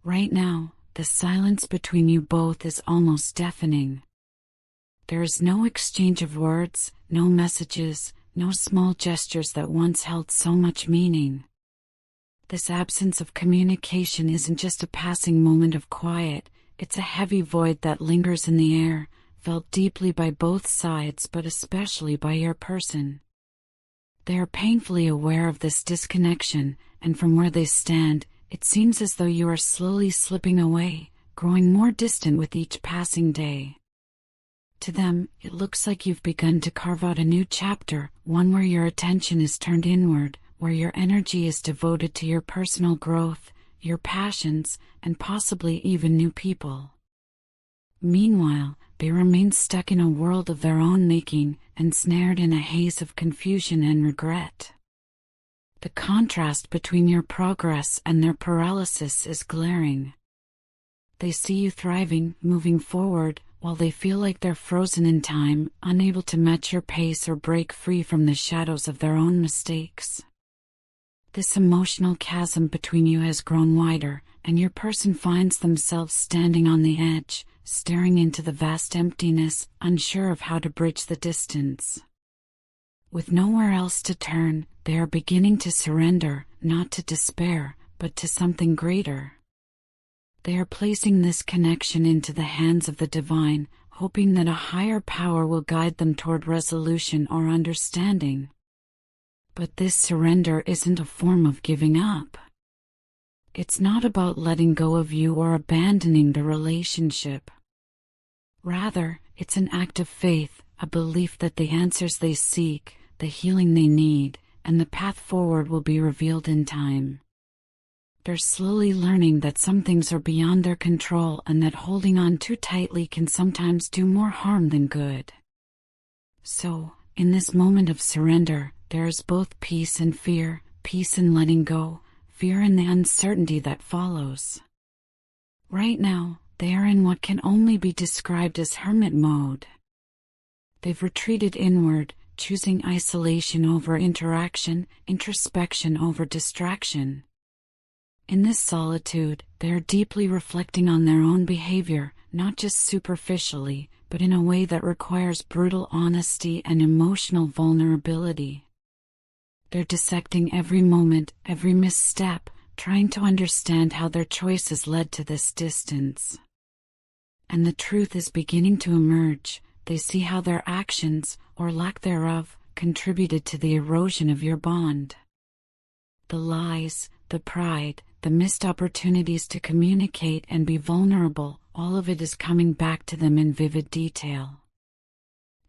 Right now, the silence between you both is almost deafening. There is no exchange of words, no messages, no small gestures that once held so much meaning. This absence of communication isn't just a passing moment of quiet, it's a heavy void that lingers in the air, felt deeply by both sides but especially by your person. They are painfully aware of this disconnection, and from where they stand, it seems as though you are slowly slipping away, growing more distant with each passing day. To them, it looks like you've begun to carve out a new chapter, one where your attention is turned inward, where your energy is devoted to your personal growth, your passions, and possibly even new people. Meanwhile, they remain stuck in a world of their own making, ensnared in a haze of confusion and regret. The contrast between your progress and their paralysis is glaring. They see you thriving, moving forward, while they feel like they're frozen in time, unable to match your pace or break free from the shadows of their own mistakes. This emotional chasm between you has grown wider, and your person finds themselves standing on the edge, staring into the vast emptiness, unsure of how to bridge the distance. With nowhere else to turn, they are beginning to surrender, not to despair, but to something greater. They are placing this connection into the hands of the divine, hoping that a higher power will guide them toward resolution or understanding. But this surrender isn't a form of giving up. It's not about letting go of you or abandoning the relationship. Rather, it's an act of faith, a belief that the answers they seek, the healing they need, and the path forward will be revealed in time. They're slowly learning that some things are beyond their control and that holding on too tightly can sometimes do more harm than good. So, in this moment of surrender, there is both peace and fear, peace in letting go, fear in the uncertainty that follows. Right now, they are in what can only be described as hermit mode. They've retreated inward, choosing isolation over interaction, introspection over distraction. In this solitude, they are deeply reflecting on their own behavior, not just superficially, but in a way that requires brutal honesty and emotional vulnerability. They're dissecting every moment, every misstep, trying to understand how their choices led to this distance. And the truth is beginning to emerge. They see how their actions, or lack thereof, contributed to the erosion of your bond. The lies, the pride, the missed opportunities to communicate and be vulnerable, all of it is coming back to them in vivid detail.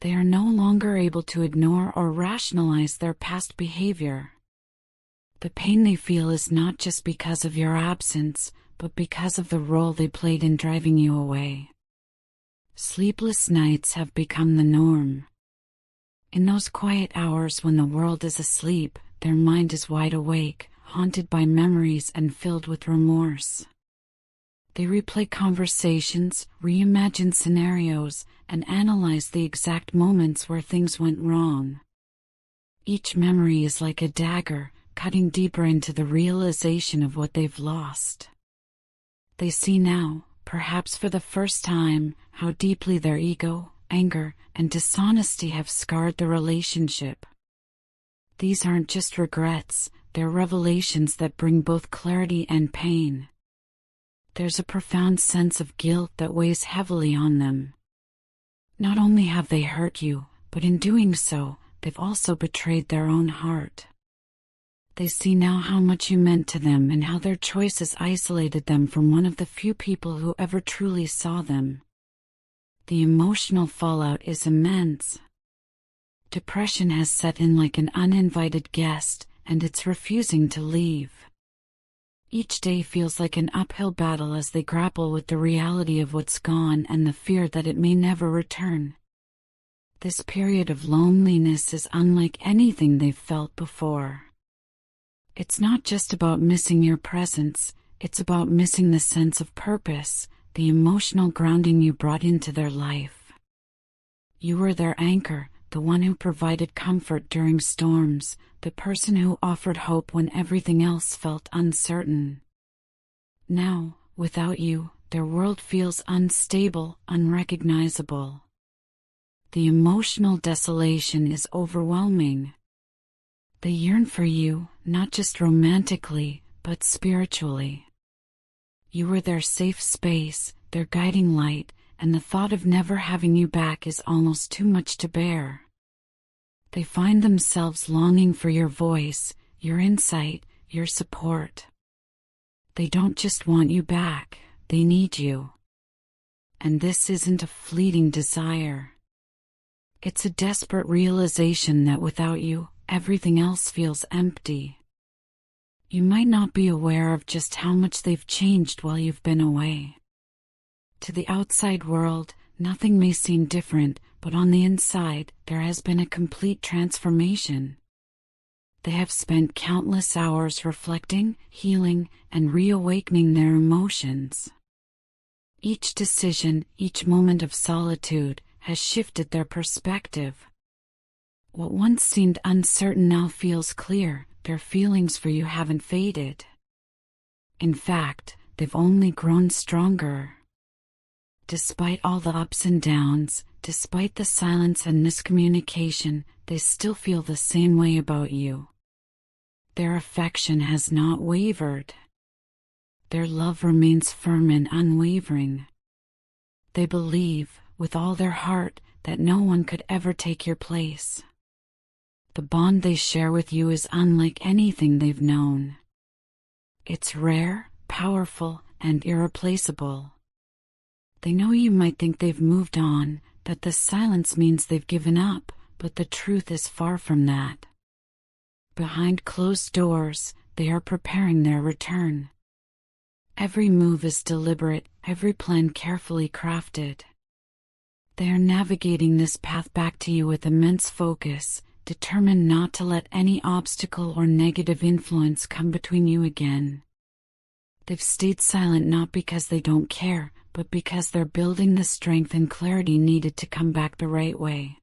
They are no longer able to ignore or rationalize their past behavior. The pain they feel is not just because of your absence, but because of the role they played in driving you away. Sleepless nights have become the norm. In those quiet hours when the world is asleep, their mind is wide awake, haunted by memories and filled with remorse. They replay conversations, reimagine scenarios, and analyze the exact moments where things went wrong. Each memory is like a dagger, cutting deeper into the realization of what they've lost. They see now, perhaps for the first time, how deeply their ego, anger, and dishonesty have scarred the relationship. These aren't just regrets, they're revelations that bring both clarity and pain. There's a profound sense of guilt that weighs heavily on them. Not only have they hurt you, but in doing so, they've also betrayed their own heart. They see now how much you meant to them and how their choices isolated them from one of the few people who ever truly saw them. The emotional fallout is immense. Depression has set in like an uninvited guest, and it's refusing to leave. Each day feels like an uphill battle as they grapple with the reality of what's gone and the fear that it may never return. This period of loneliness is unlike anything they've felt before. It's not just about missing your presence, it's about missing the sense of purpose, the emotional grounding you brought into their life. You were their anchor, the one who provided comfort during storms, the person who offered hope when everything else felt uncertain. Now, Without you, their world feels unstable, unrecognizable. The emotional desolation is overwhelming. They yearn for you, not just romantically, but spiritually. You are their safe space, their guiding light, and the thought of never having you back is almost too much to bear. They find themselves longing for your voice, your insight, your support. They don't just want you back, they need you. And this isn't a fleeting desire. It's a desperate realization that without you, everything else feels empty. You might not be aware of just how much they've changed while you've been away. To the outside world, nothing may seem different, but on the inside, there has been a complete transformation. They have spent countless hours reflecting, healing, and reawakening their emotions. Each decision, each moment of solitude, has shifted their perspective. What once seemed uncertain now feels clear. Their feelings for you haven't faded. In fact, they've only grown stronger. Despite all the ups and downs, despite the silence and miscommunication, they still feel the same way about you. Their affection has not wavered. Their love remains firm and unwavering. They believe, with all their heart, that no one could ever take your place. The bond they share with you is unlike anything they've known. It's rare, powerful, and irreplaceable. They know you might think they've moved on, that the silence means they've given up, but the truth is far from that. Behind closed doors, they are preparing their return. Every move is deliberate, every plan carefully crafted. They are navigating this path back to you with immense focus, determined not to let any obstacle or negative influence come between you again. They've stayed silent not because they don't care, but because they're building the strength and clarity needed to come back the right way.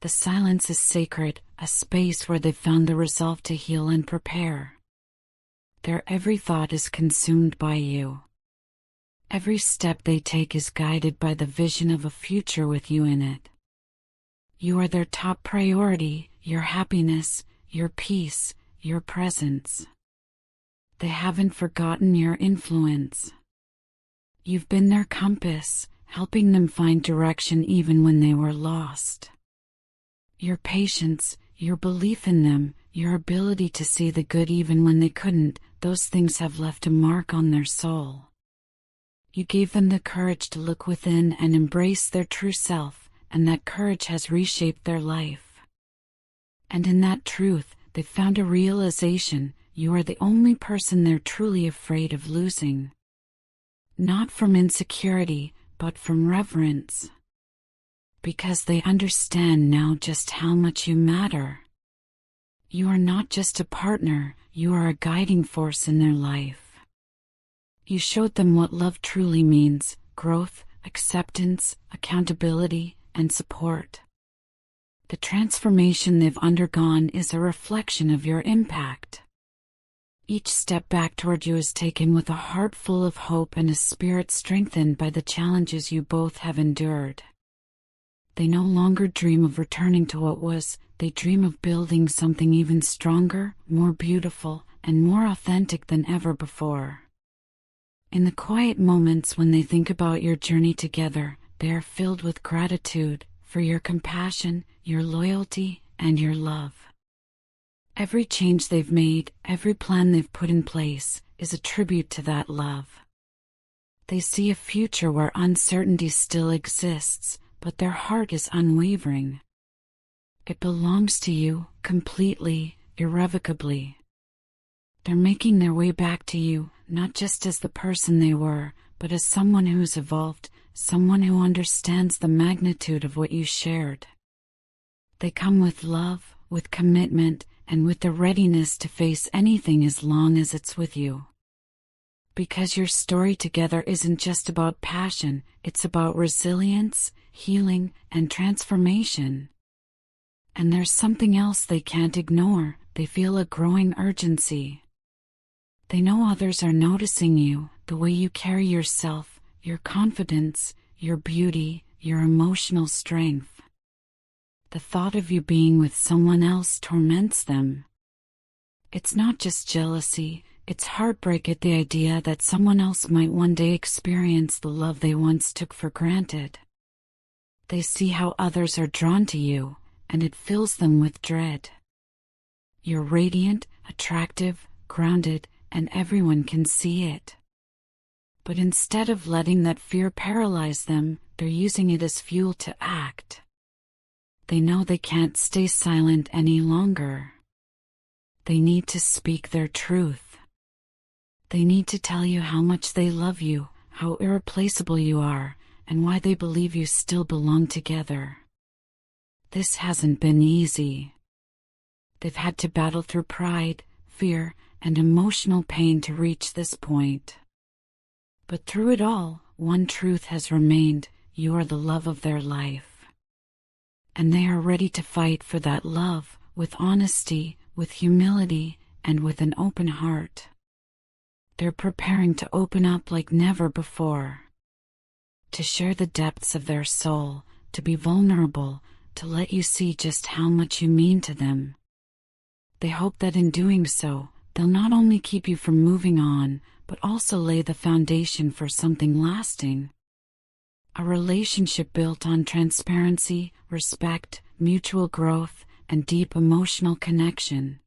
The silence is sacred, a space where they've found the resolve to heal and prepare. Their every thought is consumed by you. Every step they take is guided by the vision of a future with you in it. You are their top priority, your happiness, your peace, your presence. They haven't forgotten your influence. You've been their compass, helping them find direction even when they were lost. Your patience, your belief in them, your ability to see the good even when they couldn't, those things have left a mark on their soul. You gave them the courage to look within and embrace their true self, and that courage has reshaped their life. And in that truth, they've found a realization: you are the only person they're truly afraid of losing. Not from insecurity, but from reverence. Because they understand now just how much you matter. You are not just a partner, you are a guiding force in their life. You showed them what love truly means: growth, acceptance, accountability, and support. The transformation they've undergone is a reflection of your impact. Each step back toward you is taken with a heart full of hope and a spirit strengthened by the challenges you both have endured. They no longer dream of returning to what was, they dream of building something even stronger, more beautiful, and more authentic than ever before. In the quiet moments when they think about your journey together, they are filled with gratitude for your compassion, your loyalty, and your love. Every change they've made, every plan they've put in place, is a tribute to that love. They see a future where uncertainty still exists, but their heart is unwavering. It belongs to you, completely, irrevocably. They're making their way back to you, not just as the person they were, but as someone who's evolved, someone who understands the magnitude of what you shared. They come with love, with commitment, and with the readiness to face anything as long as it's with you. Because your story together isn't just about passion, it's about resilience, healing, and transformation. And there's something else they can't ignore: they feel a growing urgency. They know others are noticing you, the way you carry yourself, your confidence, your beauty, your emotional strength. The thought of you being with someone else torments them. It's not just jealousy, it's heartbreak at the idea that someone else might one day experience the love they once took for granted. They see how others are drawn to you, and it fills them with dread. You're radiant, attractive, grounded, and everyone can see it. But instead of letting that fear paralyze them, they're using it as fuel to act. They know they can't stay silent any longer. They need to speak their truth. They need to tell you how much they love you, how irreplaceable you are, and why they believe you still belong together. This hasn't been easy. They've had to battle through pride, fear, and emotional pain to reach this point. But through it all, one truth has remained: you are the love of their life. And they are ready to fight for that love, with honesty, with humility, and with an open heart. They're preparing to open up like never before. To share the depths of their soul, to be vulnerable, to let you see just how much you mean to them. They hope that in doing so, they'll not only keep you from moving on, but also lay the foundation for something lasting. A relationship built on transparency, respect, mutual growth, and deep emotional connection.